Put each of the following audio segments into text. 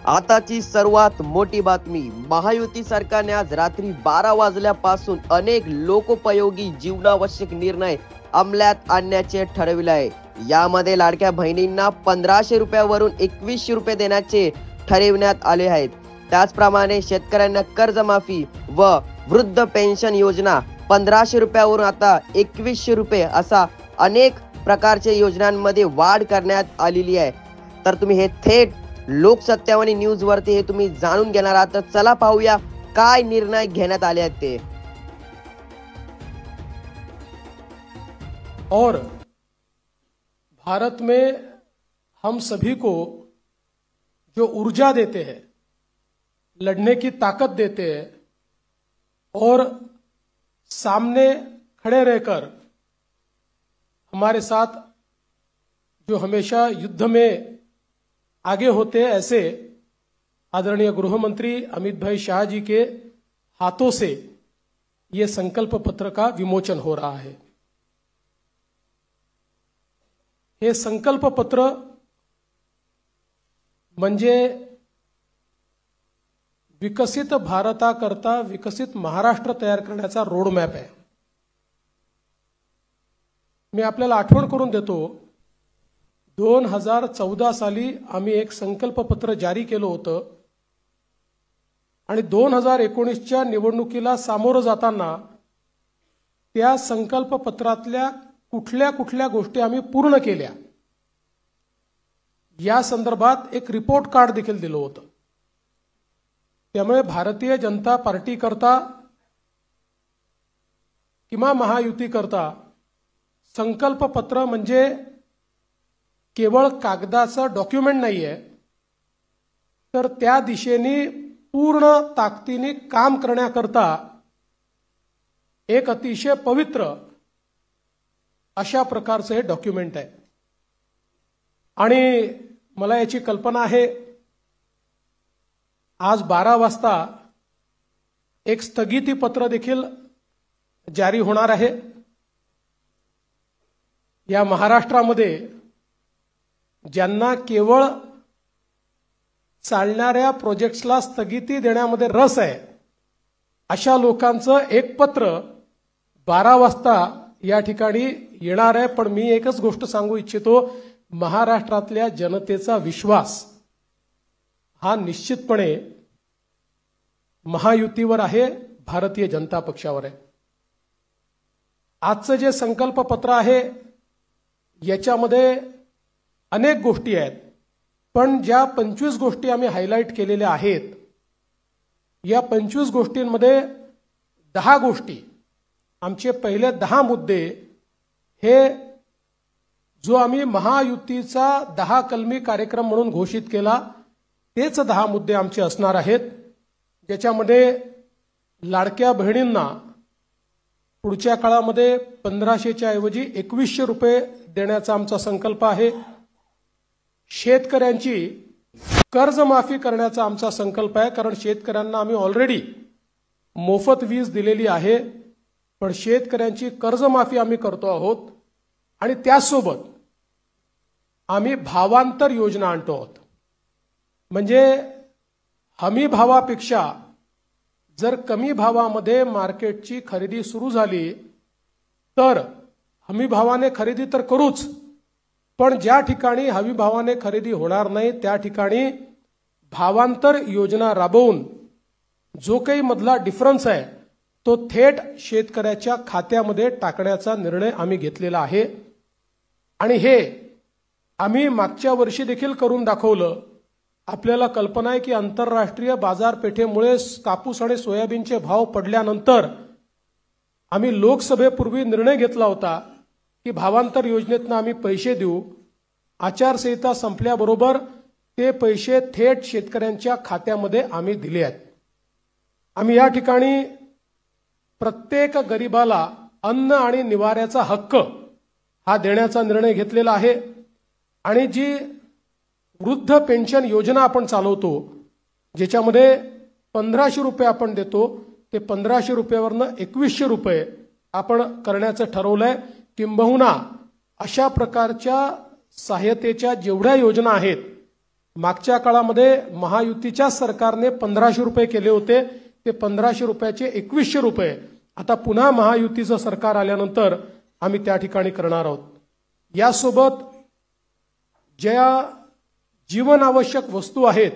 आताची सर्वात मोठी बातमी, महायुती सरकारने आज रात्री 12 वाजल्यापासून अनेक लोकोपयोगी जीवनावश्यक निर्णय अंमलात आणण्याचे ठरविले आहे। यामध्ये लाडक्या बहिणींना 1500 रुपयावरून 2100 रुपये देण्याचे ठरविण्यात आले आहेत। त्याचप्रमाणे शेतकऱ्यांना कर्जमाफी व वृद्ध पेन्शन योजना 1500 रुपयावरून आता 2100 रुपये असा अनेक प्रकारच्या योजनांमध्ये वाढ करण्यात आलेली आहे। तर तुम्ही हे थेट लोकसत्यावानी न्यूज वरती हे तुम्ही जाणून घेणार आहात। तर चला पाहूया काय निर्णय घेण्यात आले आहेत ते। और भारत में हम सभी को जो ऊर्जा देते हैं, लड़ने की ताकत देते हैं और सामने खड़े रहकर हमारे साथ जो हमेशा युद्ध में आगे होते हैं, ऐसे आदरणीय गृह मंत्री अमित भाई शाह जी के हाथों से ये संकल्प पत्र का विमोचन हो रहा है। हे संकल्प पत्र म्हणजे विकसित भारताकरता विकसित महाराष्ट्र तयार करण्याचा रोड मॅप आहे। मी आपल्याला आठवण करून देतो, 2014 साली आम्ही एक संकल्प पत्र जारी केलं होतं आणि 2019च्या निवडणुकीला सामोरं जाताना त्या संकल्प पत्रातल्या कुठल्या कुठल्या गोष्टी आम्ही पूर्ण केल्या या संदर्भात एक रिपोर्ट कार्ड देखील दिलं होतं। त्यामुळे भारतीय जनता पार्टी करता किंवा महायुती करता संकल्प पत्र म्हणजे केवळ कागदाचं डॉक्युमेंट नाहीये, तर त्या दिशेने पूर्ण ताकदीने काम करण्याकरता एक अतिशय पवित्र अशा प्रकारचं हे डॉक्युमेंट आहे। आणि मला याची कल्पना आहे, आज 12 वाजता एक स्थगिती पत्र देखील जारी होणार आहे। या महाराष्ट्रामध्ये ज्यांना केवळ चालणाऱ्या प्रोजेक्ट्सला स्थगिती देण्यामध्ये रस आहे, अशा लोकांचं एक पत्र 12 वाजता या ठिकाणी येणार आहे। पण मी एकच गोष्ट सांगू इच्छितो, महाराष्ट्रातल्या जनतेचा विश्वास हा निश्चितपणे महायुतीवर आहे, भारतीय जनता पक्षावर आहे। आजचं जे संकल्प पत्र आहे याच्यामध्ये अनेक गोष्टी आहेत, पण ज्या 25 गोष्टी आम्ही हायलाइट केलेल्या आहेत, या 25 गोष्टींमध्ये 10 गोष्टी, आमचे पहिले 10 मुद्दे हे जो आम्ही महायुतीचा 10 कलमी कार्यक्रम म्हणून घोषित केला तेच 10 मुद्दे आमचे असणार आहेत। ज्याच्यामध्ये लाडक्या बहिणींना पुढच्या काळामध्ये 1500च्या ऐवजी 2100 रुपये देण्याचा आमचा संकल्प आहे। शेतकऱ्यांची कर्जमाफी करण्याचा आमचा संकल्प आहे, कारण शेतकऱ्यांना आम्ही ऑलरेडी मोफत वीज दिलेली आहे, पण शेतकऱ्यांची कर्जमाफी आम्ही करतो आहोत। आणि त्यासोबत आम्ही भावांतर योजना आणतो आहोत। म्हणजे हमी भावापेक्षा जर कमी भावामध्ये मार्केटची खरेदी सुरू झाली तर हमी भावाने खरेदी तर करूच, पण ज्या ठिकाणी हमी भावाने खरेदी होणार नाही त्या ठिकाणी भावांतर योजना राबवून जो काही मधला डिफरन्स आहे तो थेट शेतकऱ्याच्या खात्यामध्ये टाकण्याचा निर्णय आम्ही घेतलेला आहे। आणि हे आम्ही मागच्या वर्षी देखील करून दाखवलं। आपल्याला कल्पना आहे की आंतरराष्ट्रीय बाजारपेठेमुळे कापूस आणि सोयाबीनचे भाव पडल्यानंतर आम्ही लोकसभेपूर्वी निर्णय घेतला होता की भावांतर योजनेतून आम्ही पैसे देऊ। आचारसंहिता संपल्याबरोबर ते पैसे थेट शेतकऱ्यांच्या खात्यामध्ये आम्ही दिले आहेत। आम्ही या ठिकाणी प्रत्येक गरिबाला अन्न आणि निवाऱ्याचा हक्क हा देण्याचा निर्णय घेतलेला आहे। आणि जी वृद्ध पेन्शन योजना आपण चालवतो, ज्याच्यामध्ये 1500 रुपये आपण देतो, ते 1500 रुपयावरनं 2100 रुपये आपण करण्याचं ठरवलंय। किंबहुना अशा प्रकारच्या सहाय्यतेच्या जेवढ्या योजना आहेत मागच्या काळामध्ये महायुतीच्या सरकारने 1500 रुपये केले होते, ते 1500 रुपयाचे 2100 रुपये आता पुन्हा महायुतीचं सरकार आल्यानंतर आम्ही त्या ठिकाणी करणार आहोत। यासोबत ज्या जीवनावश्यक वस्तू आहेत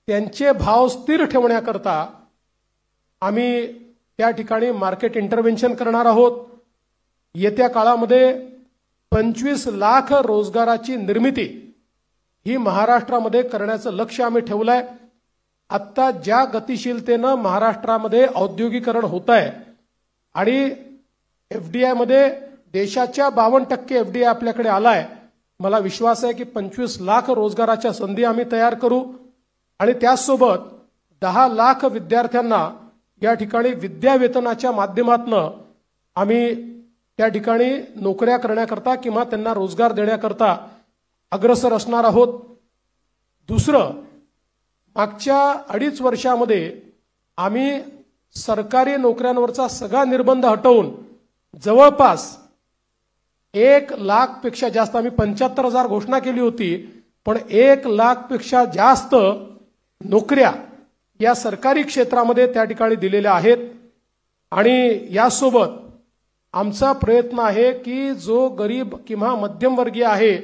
त्यांचे भाव स्थिर ठेवण्याकरता आम्ही त्या ठिकाणी मार्केट इंटरव्हेन्शन करणार आहोत। येत्या काळामध्ये 25 लाख रोजगाराची निर्मिती ही महाराष्ट्रामध्ये करण्याचं लक्ष्य आम्ही ठेवलंय। आता ज्या गतिशीलतेनं महाराष्ट्रामध्ये औद्योगिकरण होत आहे आणि एफडीआय मध्ये देशाच्या 52% एफडीआय आपल्याकडे आलाय, मला विश्वास आहे की 25 लाख रोजगाराच्या संधी आम्ही तयार करू आणि त्याचसोबत 10 लाख विद्यार्थ्यांना या ठिकाणी विद्यावेतनाच्या माध्यमातून आम्ही त्या ठिकाणी नोकऱ्या करण्याकरता किंवा त्यांना रोजगार देण्याकरता अग्रसर असणार आहोत। दुसरं, मागच्या 2.5 वर्षामध्ये आम्ही सरकारी नोकऱ्यांवरचा सगळा निर्बंध हटवून जवळपास 1 लाखपेक्षा जास्त, आम्ही 75,000 घोषणा केली होती, पण 1 लाखपेक्षा जास्त नोकऱ्या या सरकारी क्षेत्रामध्ये त्या ठिकाणी दिलेल्या आहेत। आणि यासोबत आमचा प्रयत्न आहे की जो गरीब किंवा मध्यमवर्गीय आहे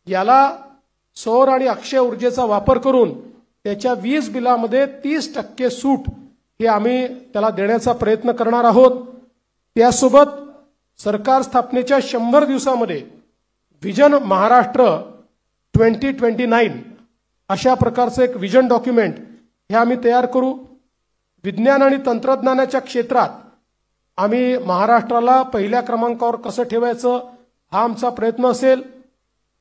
याला सौर आणि अक्षय ऊर्जेचा वापर करून त्याच्या वीज बिलामध्ये 30% सूट हे आम्ही त्याला देण्याचा प्रयत्न करणार आहोत। त्यासोबत सरकार स्थापनेच्या 100 दिवसामध्ये विजन महाराष्ट्र 2029 अशा प्रकारचं एक विजन डॉक्युमेंट हे आम्ही तयार करू। विज्ञान आणि तंत्रज्ञानाच्या क्षेत्रात आम्ही महाराष्ट्राला पहिल्या क्रमांकावर कसं ठेवायचं हा आमचा प्रयत्न असेल।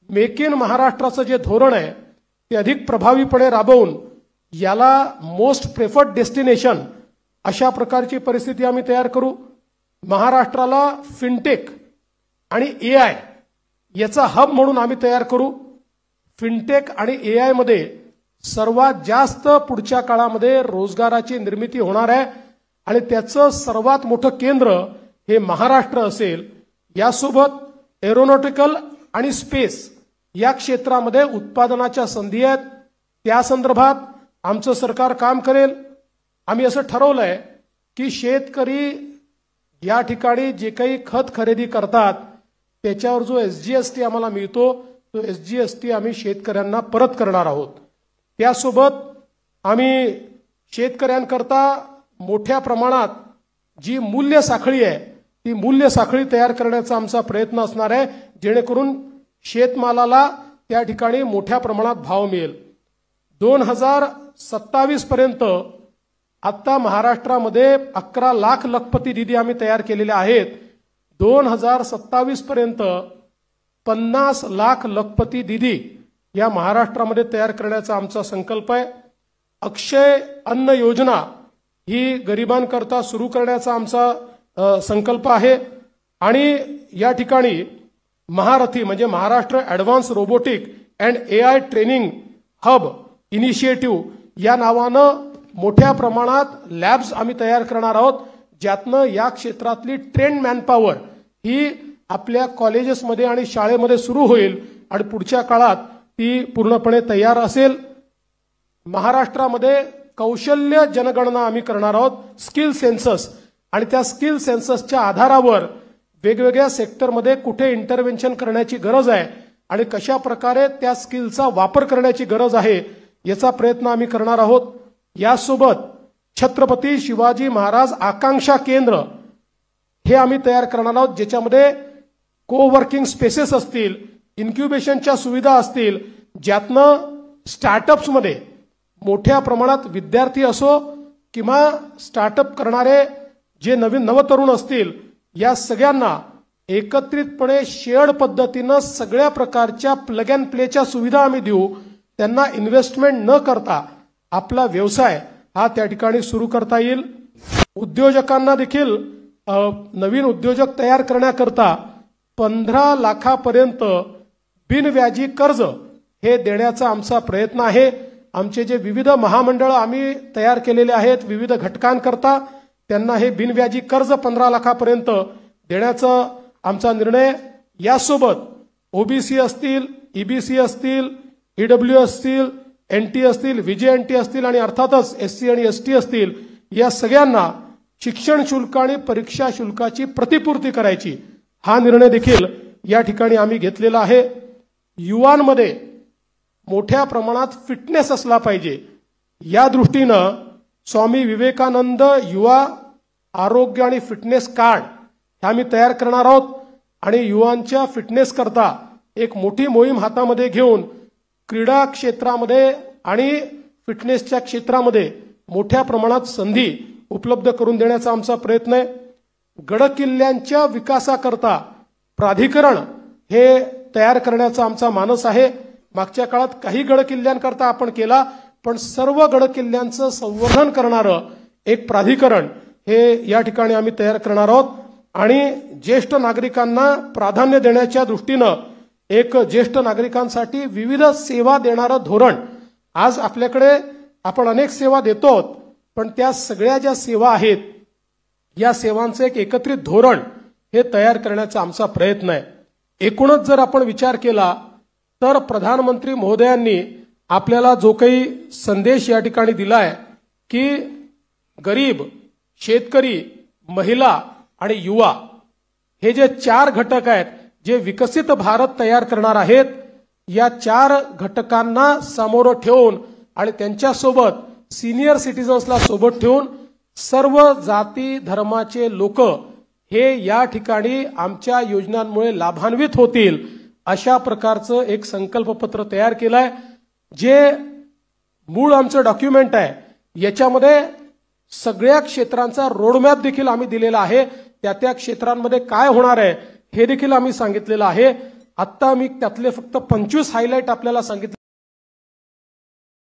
मेक इन महाराष्ट्राचं जे धोरण आहे ते अधिक प्रभावीपणे राबवून याला मोस्ट प्रेफर्ड डेस्टिनेशन अशा प्रकारची परिस्थिती आम्ही तयार करू। महाराष्ट्राला फिनटेक आणि एआय याचा हब म्हणून आम्ही तयार करू। फिनटेक आणि एआय मध्ये सर्वात जास्त पुढच्या काळामध्ये रोजगाराची निर्मिती होणार आहे आणि त्याचं सर्वात मोठं केंद्र हे महाराष्ट्र असेल। यासोबत एरोनॉटिकल आणि स्पेस या क्षेत्रामध्ये उत्पादनाच्या संधी आहेत, त्या संदर्भात आमचं सरकार काम करेल। आम्ही असं ठरवलंय की शेतकरी या ठिकाणी जे काही खत खरेदी करतात त्याच्यावर जो एसजीएसटी आम्हाला मिळतो तो एसजीएसटी आम्ही शेतकऱ्यांना परत करणार आहोत। त्यासोबत आम्ही शेतकऱ्यांकरता मोठ्या प्रमाणात जी मूल्य साखळी आहे ती मूल्य साखळी तयार करण्याचा आमचा प्रयत्न असणार आहे, जेणेकरून शेतमालाला त्या ठिकाणी मोठ्या प्रमाणात भाव मिळेल। 2027 पर्यंत आता महाराष्ट्रामध्ये 11 लाख लखपती निधी आम्ही तयार केलेले आहेत। 2027 पर्यंत 50 लाख लखपती निधी या महाराष्ट्रामध्ये तयार करण्याचा आमचा संकल्प आहे। अक्षय अन्न योजना ही गरिबांकरता सुरू करण्याचा आमचा संकल्प आहे आणि या ठिकाणी महारथी म्हणजे Maharashtra advance robotic and AI training hub initiative या नावानं मोठ्या प्रमाणात लॅब्स आम्ही तयार करणार आहोत, ज्यातनं या क्षेत्रातली ट्रेंड मॅनपॉवर ही आपल्या कॉलेजेसमध्ये आणि शाळेमध्ये सुरू होईल आणि पुढच्या काळात ती पूर्णपणे तयार असेल। महाराष्ट्रामध्ये कौशल्य जनगणना आम्ही करणार आहोत, स्किल सेन्सस, आणि त्या स्किल सेन्ससच्या आधारावर वेगवेगळ्या सेक्टरमध्ये कुठे इंटरव्हेन्शन करण्याची गरज आहे आणि कशा प्रकारे त्या स्किलचा वापर करण्याची गरज आहे याचा प्रयत्न आम्ही करणार आहोत। यासोबत छत्रपती शिवाजी महाराज आकांक्षा केंद्र हे आम्ही तयार करणार आहोत, ज्याच्यामध्ये कोवर्किंग स्पेसेस असतील, इन्क्युबेशनच्या सुविधा असतील, ज्यातनं स्टार्टअप्समध्ये मोठ्या प्रमाणात विद्यार्थी असो किंवा स्टार्टअप करणारे जे नवीन नवतरुण असतील या सगळ्यांना एकत्रितपणे शेअर्ड पद्धतीनं सगळ्या प्रकारच्या प्लग अँड प्लेच्या सुविधा आम्ही देऊ। त्यांना इन्व्हेस्टमेंट न करता आपला व्यवसाय हा त्या ठिकाणी सुरू करता येईल। उद्योजकांना देखील नवीन उद्योजक तयार करण्याकरता 15 लाखापर्यंत बिनव्याजी कर्ज हे देण्याचा आमचा प्रयत्न आहे। आमचे जे विविध महामंडळ आम्ही तयार केलेले आहेत विविध घटकांकरता त्यांना हे बिनव्याजी कर्ज 15 लाखापर्यंत देण्याचा आमचा निर्णय। यासोबत ओबीसी असतील, ईबीसी असतील, ईडब्ल्यू असतील, NT असतील, VJNT असतील आणि अर्थातच SC आणि ST असतील, या सगळ्यांना शिक्षण शुल्क आणि परीक्षा शुल्काची प्रतिपूर्ती करायची हा निर्णय देखील या ठिकाणी आम्ही घेतलेला आहे. युवांमध्ये मोठ्या प्रमाणात फिटनेस असला पाहिजे या दृष्टीनं स्वामी विवेकानंद युवा आरोग्य आणि फिटनेस कार्ड हे आम्ही तयार करणार आहोत आणि युवांच्या फिटनेस करता एक मोठी मोहीम हातामध्ये घेऊन क्रीडा क्षेत्रामध्ये आणि फिटनेसच्या क्षेत्रामध्ये मोठ्या प्रमाणात संधी उपलब्ध करून देण्याचा आमचा प्रयत्न आहे. गडकिल्ल्यांच्या विकासाकरता प्राधिकरण हे तयार करण्याचा आमचा मानस आहे. मागच्या काळात काही गडकिल्ल्यांकरता आपण केला, पण सर्व गडकिल्ल्यांचं संवर्धन करणारं एक प्राधिकरण हे या ठिकाणी आम्ही तयार करणार आहोत आणि ज्येष्ठ नागरिकांना प्राधान्य देण्याच्या दृष्टीनं एक ज्येष्ठ नागरिकांसाठी विविध सेवा देणारं धोरण. आज आपल्याकडे आपण अनेक सेवा देतो, पण त्या सगळ्या ज्या सेवा आहेत या सेवांचं एक एकत्रित धोरण हे तयार करण्याचा आमचा प्रयत्न आहे. एकूणच जर आपण विचार केला तर प्रधानमंत्री महोदयांनी आपल्याला जो काही संदेश या ठिकाणी दिलाय की गरीब, शेतकरी, महिला आणि युवा हे जे 4 घटक आहेत जे विकसित भारत तयार करणार आहेत, या 4 घटकांना समोर ठेवून आणि त्यांच्यासोबत सिनियर सिटीजन्सला सोबत ठेवून सर्व जाती धर्माचे लोक हे या ठिकाणी आमच्या योजनांमुळे लाभान्वित होतील अशा प्रकारचं एक संकल्पपत्र तयार केलंय. जे मूळ आमचं डॉक्युमेंट आहे याच्यामध्ये सगळ्या क्षेत्रांचा रोडमॅप देखील आम्ही दिलेला आहे. त्या क्षेत्रांमध्ये काय होणार आहे हे देखील आम्ही सांगितलेलं आहे. आता मी त्यातले फक्त 25 हायलाइट आपल्याला सांगितले.